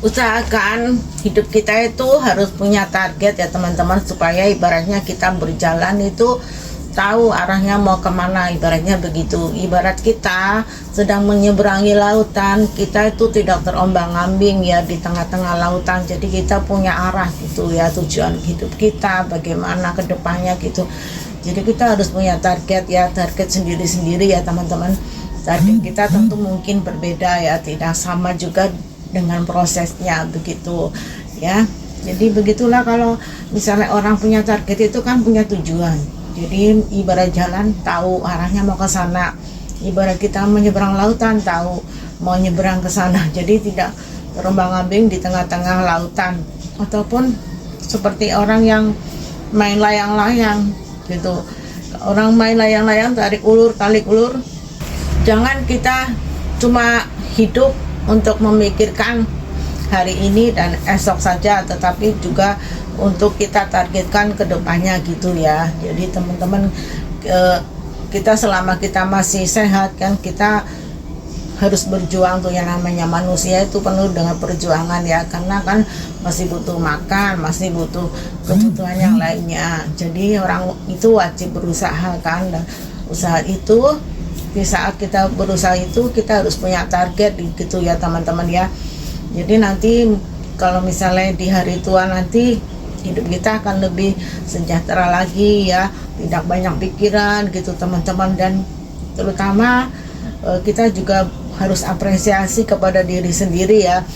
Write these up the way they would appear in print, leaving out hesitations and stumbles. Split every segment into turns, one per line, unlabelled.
usahakan hidup kita itu harus punya target ya teman-teman, supaya ibaratnya kita berjalan itu tahu arahnya mau kemana, ibaratnya begitu. Ibarat kita sedang menyeberangi lautan, kita itu tidak terombang-ambing ya di tengah-tengah lautan. Jadi kita punya arah gitu ya, tujuan hidup kita bagaimana ke depannya gitu. Jadi kita harus punya target ya, target sendiri-sendiri ya teman-teman. Target kita tentu mungkin berbeda ya, tidak sama juga dengan prosesnya begitu ya. Jadi begitulah kalau misalnya orang punya target itu kan punya tujuan. Jadi ibarat jalan tahu arahnya mau ke sana. Ibarat kita menyeberang lautan tahu mau nyeberang ke sana. Jadi tidak terombang-ambing di tengah-tengah lautan. Ataupun seperti orang yang main layang-layang gitu. Orang main layang-layang tarik ulur, jangan kita cuma hidup untuk memikirkan hari ini dan esok saja, tetapi juga untuk kita targetkan ke depannya gitu ya. Jadi teman-teman, kita selama kita masih sehat kan kita harus berjuang tuh, yang namanya manusia itu penuh dengan perjuangan ya, karena kan masih butuh makan, masih butuh kebutuhan yang lainnya. Jadi orang itu wajib berusaha kan, dan usaha itu di saat kita berusaha itu kita harus punya target gitu ya teman-teman ya. Jadi nanti kalau misalnya di hari tua nanti hidup kita akan lebih sejahtera lagi ya, tidak banyak pikiran gitu teman-teman. Dan terutama kita juga harus apresiasi kepada diri sendiri ya,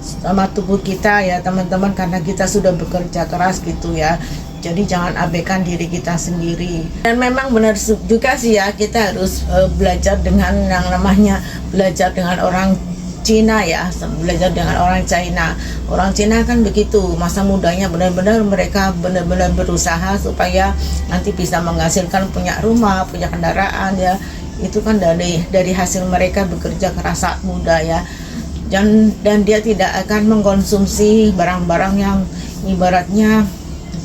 sama tubuh kita ya teman-teman, karena kita sudah bekerja keras gitu ya. Jadi jangan abaikan diri kita sendiri. Dan memang benar juga sih ya, kita harus belajar dengan yang namanya belajar dengan orang Cina ya, belajar dengan orang China. Orang Cina kan begitu, masa mudanya benar-benar mereka benar-benar berusaha supaya nanti bisa menghasilkan punya rumah, punya kendaraan ya. Itu kan dari hasil mereka bekerja keras saat muda ya. Dan dia tidak akan mengkonsumsi barang-barang yang ibaratnya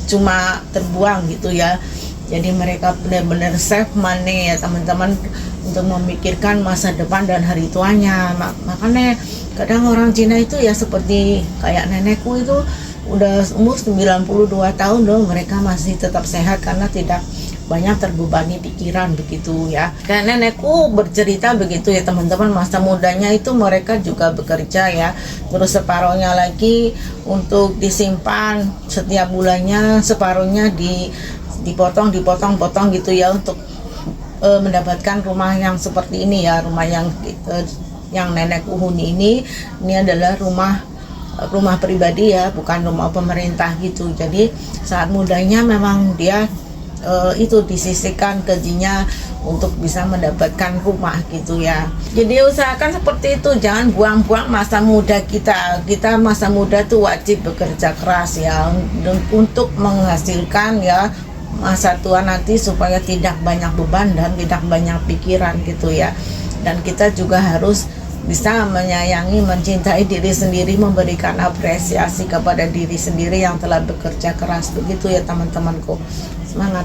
cuma terbuang gitu ya. Jadi mereka benar-benar save money ya teman-teman, untuk memikirkan masa depan dan hari tuanya. Makanya kadang orang Cina itu ya seperti kayak nenekku itu udah umur 92 tahun loh, mereka masih tetap sehat karena tidak banyak terbebani pikiran begitu ya. Dan nenekku bercerita begitu ya teman-teman, masa mudanya itu mereka juga bekerja ya, terus separuhnya lagi untuk disimpan setiap bulannya, separuhnya dipotong gitu ya, untuk mendapatkan rumah yang seperti ini ya. Rumah yang nenekku huni ini adalah rumah pribadi ya, bukan rumah pemerintah gitu. Jadi saat mudanya memang dia itu disisihkan gajinya untuk bisa mendapatkan rumah gitu ya. Jadi usahakan seperti itu, jangan buang-buang masa muda kita. Kita masa muda tuh wajib bekerja keras ya, untuk menghasilkan ya masa tua nanti, supaya tidak banyak beban dan tidak banyak pikiran gitu ya. Dan kita juga harus bisa menyayangi, mencintai diri sendiri, memberikan apresiasi kepada diri sendiri yang telah bekerja keras begitu ya teman-temanku. Semangat.